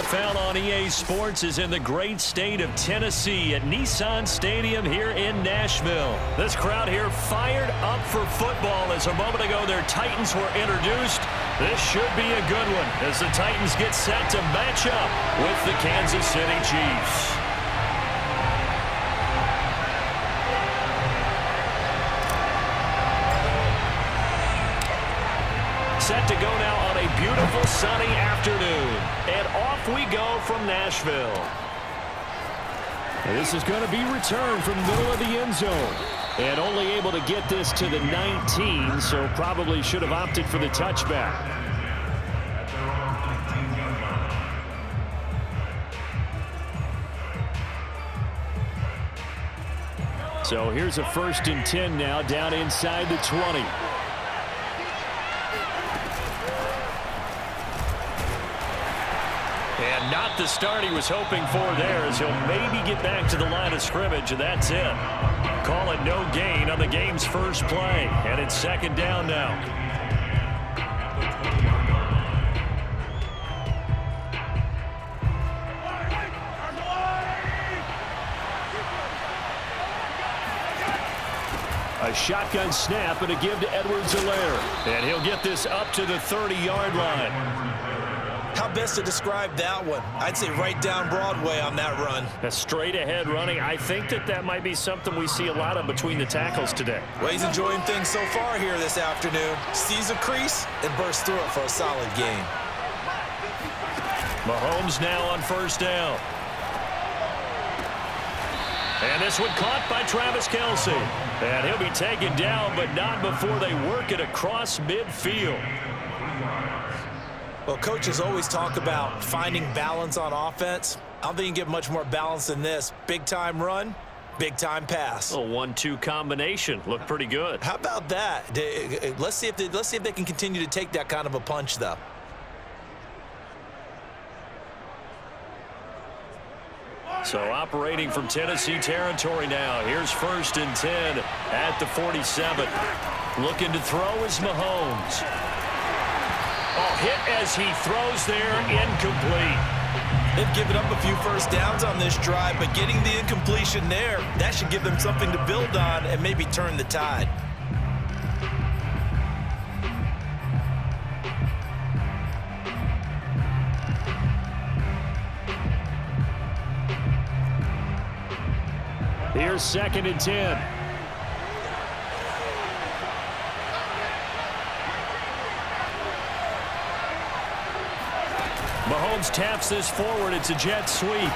NFL on EA Sports is in the great state of Tennessee at Nissan Stadium here in Nashville. This crowd here fired up for football as a moment ago their Titans were introduced. This should be a good one as the Titans get set to match up with the Kansas City Chiefs. Set to go now on a beautiful sunny afternoon. And off we go from Nashville. This is going to be returned from the middle of the end zone. And only able to get this to the 19, so probably should have opted for the touchback. So here's a 1st and 10 now down inside the 20. And not the start he was hoping for there as he'll maybe get back to the line of scrimmage, and that's it. Call it no gain on the game's first play, and it's 2nd down now. A shotgun snap and a give to Edwards-Helaire. And he'll get this up to the 30-yard line. How best to describe that one? I'd say right down Broadway on that run. A straight-ahead running. I think that might be something we see a lot of between the tackles today. Well, he's enjoying things so far here this afternoon. Sees a crease and bursts through it for a solid gain. Mahomes now on 1st down. And this one caught by Travis Kelce. And he'll be taken down, but not before they work it across midfield. Well, coaches always talk about finding balance on offense. I don't think you can get much more balance than this. Big-time run, big-time pass. A 1-2 combination. Looked pretty good. How about that? Let's see if they can continue to take that kind of a punch, though. So operating from Tennessee territory now. Here's 1st and 10 at the 47. Looking to throw is Mahomes. Oh, hit as he throws there, incomplete. They've given up a few first downs on this drive, but getting the incompletion there, that should give them something to build on and maybe turn the tide. Here's 2nd and 10. Mahomes taps this forward. It's a jet sweep.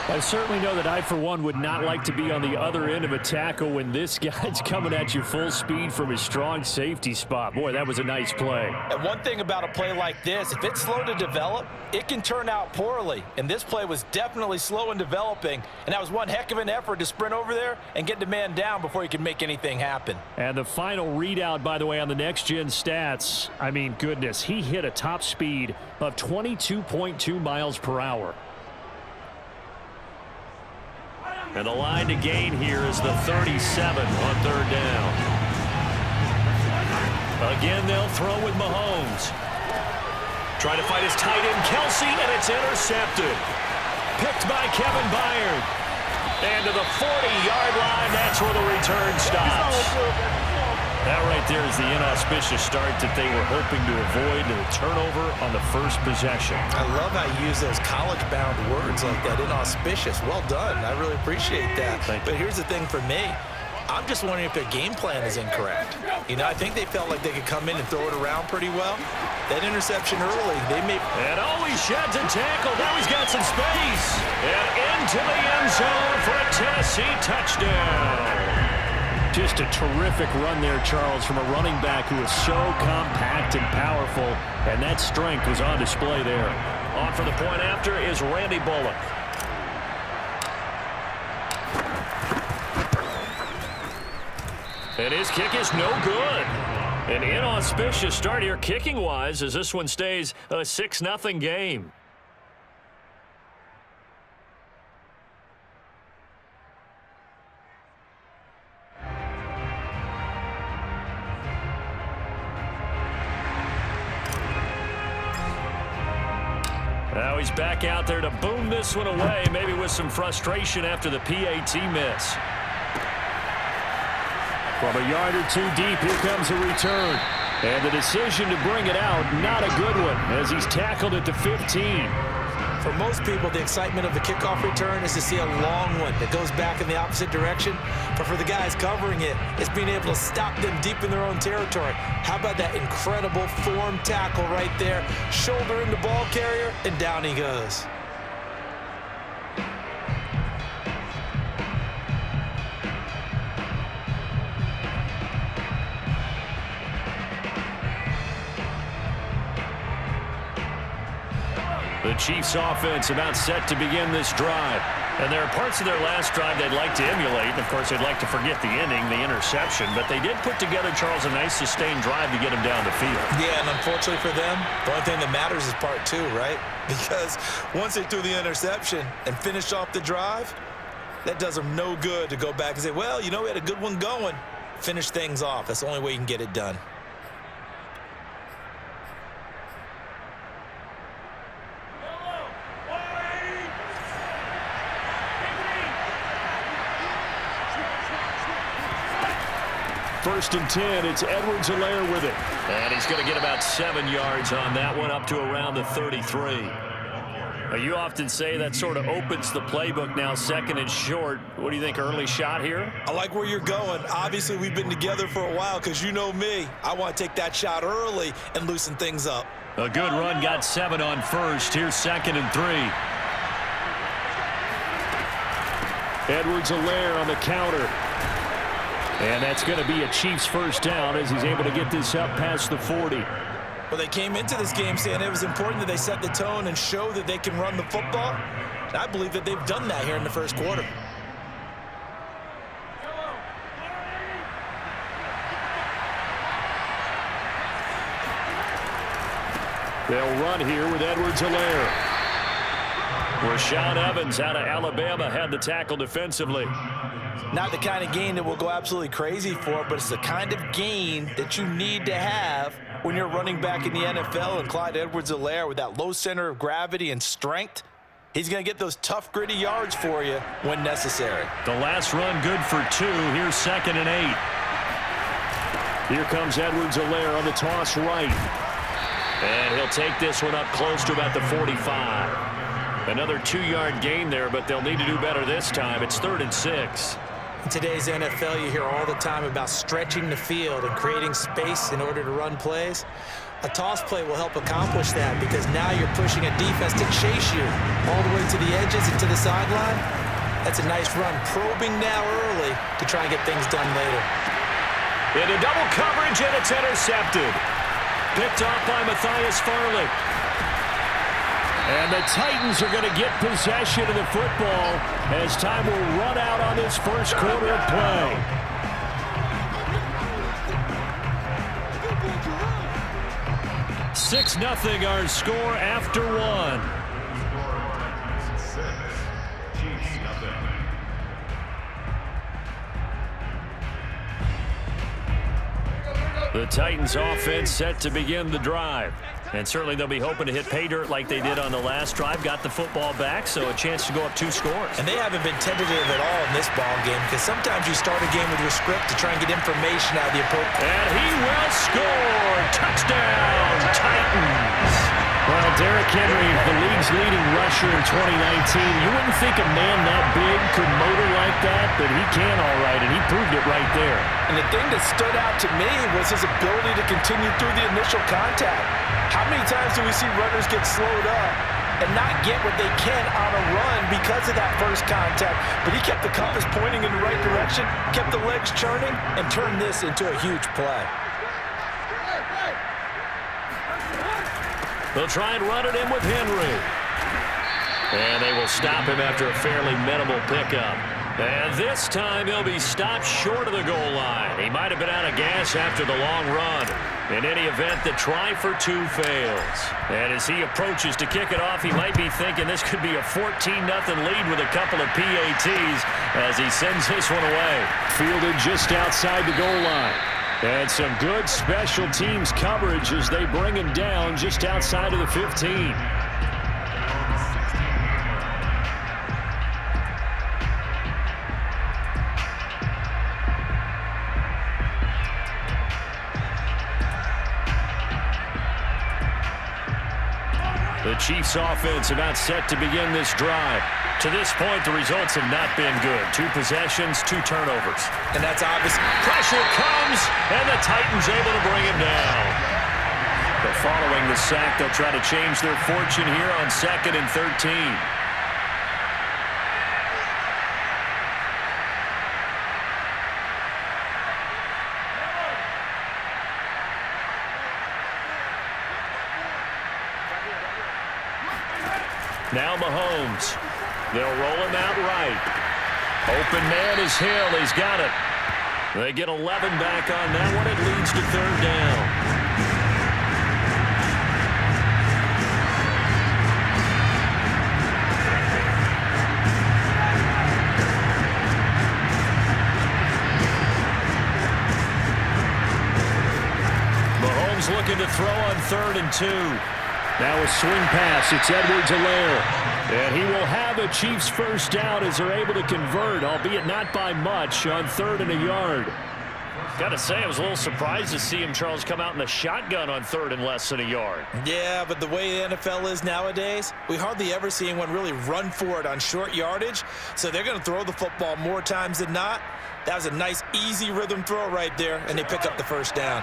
I certainly know that I, for one, would not like to be on the other end of a tackle when this guy's coming at you full speed from his strong safety spot. Boy, that was a nice play. And one thing about a play like this, if it's slow to develop, it can turn out poorly. And this play was definitely slow in developing. And that was one heck of an effort to sprint over there and get the man down before he could make anything happen. And the final readout, by the way, on the next-gen stats, I mean, goodness, he hit a top speed of 22.2 miles per hour. And the line to gain here is the 37 on 3rd down. Again, they'll throw with Mahomes. Trying to fight his tight end, Kelce, and it's intercepted. Picked by Kevin Byard. And to the 40-yard line, that's where the return stops. That right there is the inauspicious start that they were hoping to avoid, the turnover on the first possession. I love how you use those college-bound words like that, inauspicious. Well done. I really appreciate that. But here's the thing for me. I'm just wondering if their game plan is incorrect. You know, I think they felt like they could come in and throw it around pretty well. That interception early, they may... And he sheds a tackle. Now he's got some space. And into the end zone for a Tennessee touchdown. Just a terrific run there, Charles, from a running back who is so compact and powerful, and that strength was on display there. On for the point after is Randy Bullock. And his kick is no good. An inauspicious start here kicking-wise as this one stays a 6-0 game. Now he's back out there to boom this one away, maybe with some frustration after the PAT miss. From a yard or two deep, here comes a return. And the decision to bring it out, not a good one, as he's tackled at the 15. For most people, the excitement of the kickoff return is to see a long one that goes back in the opposite direction. But for the guys covering it, it's being able to stop them deep in their own territory. How about that incredible form tackle right there? Shoulder in the ball carrier, and down he goes. The Chiefs offense about set to begin this drive. And there are parts of their last drive they'd like to emulate. And of course, they'd like to forget the ending, the interception. But they did put together, Charles, a nice sustained drive to get him down the field. Yeah, and unfortunately for them, the only thing that matters is part two, right? Because once they threw the interception and finished off the drive, that does them no good to go back and say, well, you know, we had a good one going. Finish things off. That's the only way you can get it done. First and 10, it's Edwards-Helaire with it. And he's going to get about 7 yards on that one, up to around the 33. Now, you often say that sort of opens the playbook now, second and short. What do you think, early shot here? I like where you're going. Obviously, we've been together for a while because you know me. I want to take that shot early and loosen things up. A good run, got 7 on first. Here's second and 3. Edwards-Helaire on the counter. And that's going to be a Chiefs first down as he's able to get this up past the 40. Well, they came into this game saying it was important that they set the tone and show that they can run the football. And I believe that they've done that here in the first quarter. They'll run here with Edwards-Helaire. Rashaan Evans out of Alabama had the tackle defensively. Not the kind of gain that we'll go absolutely crazy for, but it's the kind of gain that you need to have when you're running back in the NFL. And Clyde Edwards-Helaire, with that low center of gravity and strength, he's going to get those tough, gritty yards for you when necessary. The last run good for 2. Here's second and 8. Here comes Edwards-Helaire on the toss right. And he'll take this one up close to about the 45. Another 2-yard gain there, but they'll need to do better this time. It's 3rd and 6. In today's NFL, you hear all the time about stretching the field and creating space in order to run plays. A toss play will help accomplish that because now you're pushing a defense to chase you all the way to the edges and to the sideline. That's a nice run, probing now early to try and get things done later. Into double coverage, and it's intercepted. Picked off by Matthias Farley. And the Titans are going to get possession of the football as time will run out on this first quarter of play. Six 0 our score after 1. The Titans offense set to begin the drive. And certainly they'll be hoping to hit pay dirt like they did on the last drive. Got the football back, so a chance to go up 2 scores. And they haven't been tentative at all in this ball game because sometimes you start a game with your script to try and get information out of the opponent. And he will score. Touchdown, Titans. Well, Derrick Henry, the league's leading rusher in 2019. You wouldn't think a man that big could motor like that, but he can all right, and he proved it right there. And the thing that stood out to me was his ability to continue through the initial contact. How many times do we see runners get slowed up and not get what they can on a run because of that first contact? But he kept the compass pointing in the right direction, kept the legs churning, and turned this into a huge play. They'll try and run it in with Henry. And they will stop him after a fairly minimal pickup. And this time he'll be stopped short of the goal line. He might have been out of gas after the long run. In any event, the try for 2 fails. And as he approaches to kick it off, he might be thinking this could be a 14-0 lead with a couple of PATs as he sends this one away. Fielded just outside the goal line. And some good special teams coverage as they bring him down just outside of the 15. The Chiefs offense about set to begin this drive. To this point, the results have not been good. 2 possessions, 2 turnovers. And that's obvious. Pressure comes, and the Titans able to bring him down. But following the sack, they'll try to change their fortune here on 2nd and 13. Now Mahomes. They'll roll him out right. Open man is Hill. He's got it. They get 11 back on that one. It leads to 3rd down. Mahomes looking to throw on 3rd and 2. Now a swing pass. It's Edwards-Helaire. And he will have a Chiefs first down as they're able to convert, albeit not by much, on 3rd and a yard. Got to say, I was a little surprised to see him, Charles, come out in the shotgun on 3rd and less than a yard. Yeah, but the way the NFL is nowadays, we hardly ever see anyone really run for it on short yardage. So they're going to throw the football more times than not. That was a nice, easy rhythm throw right there, and they pick up the first down.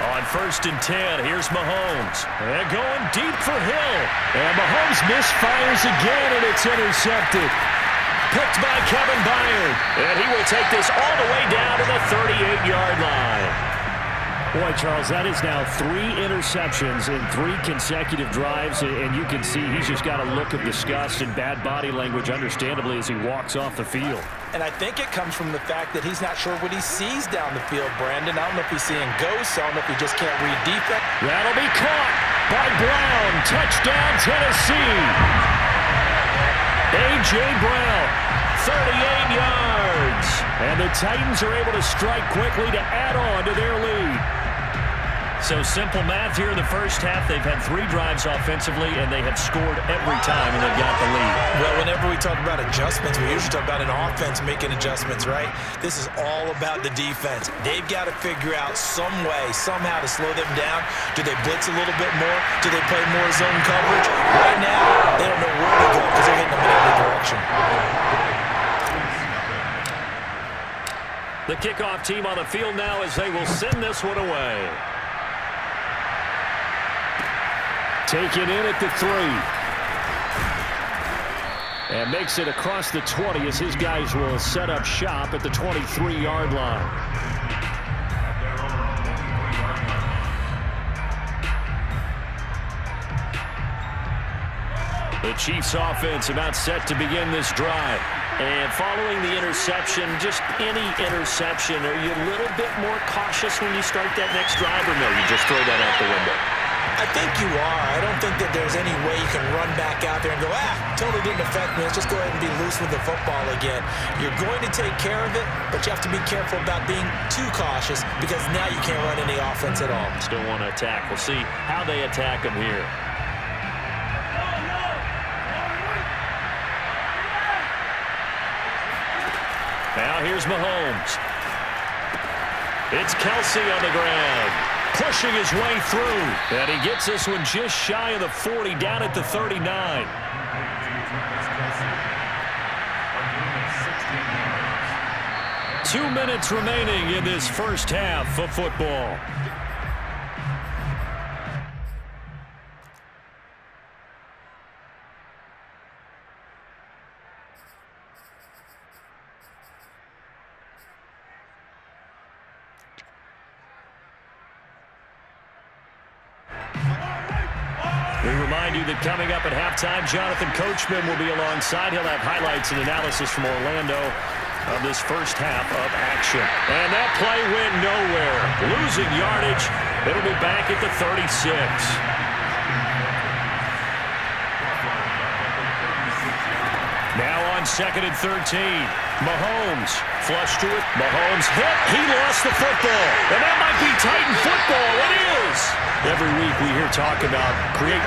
On 1st and 10, here's Mahomes. They're going deep for Hill. And Mahomes misfires again, and it's intercepted. Picked by Kevin Byard. And he will take this all the way down to the 38-yard line. Boy, Charles, that is now 3 interceptions in 3 consecutive drives, and you can see he's just got a look of disgust and bad body language, understandably, as he walks off the field. And I think it comes from the fact that he's not sure what he sees down the field, Brandon. I don't know if he's seeing ghosts. I don't know if he just can't read defense. That'll be caught by Brown. Touchdown, Tennessee. A.J. Brown, 38 yards. And the Titans are able to strike quickly to add on to their lead. So simple math here in the first half. They've had 3 drives offensively, and they have scored every time, and they've got the lead. Well, whenever we talk about adjustments, we usually talk about an offense making adjustments, right? This is all about the defense. They've got to figure out some way, somehow to slow them down. Do they blitz a little bit more? Do they play more zone coverage? Right now, they don't know where to go because they're hitting them in every direction. The kickoff team on the field now as they will send this one away. Taken in at the 3. And makes it across the 20 as his guys will set up shop at the 23-yard line. The Chiefs offense about set to begin this drive. And following the interception, just any interception, are you a little bit more cautious when you start that next drive, or no, you just throw that out the window? I think you are. I don't think that there's any way you can run back out there and go, totally didn't affect me. Let's just go ahead and be loose with the football again. You're going to take care of it, but you have to be careful about being too cautious because now you can't run any offense at all. Still want to attack. We'll see how they attack them here. Now here's Mahomes. It's Kelsey on the ground, pushing his way through. And he gets this one just shy of the 40, down at the 39. Two minutes remaining in this first half of football. We remind you that coming up at halftime, Jonathan Coachman will be alongside. He'll have highlights and analysis from Orlando of this first half of action. And that play went nowhere. Losing yardage. It'll be back at the 36. Now on 2nd and 13. Mahomes flush to it. Mahomes hit. He lost the football. And that might be Titan football. It is. Every week we hear talk about create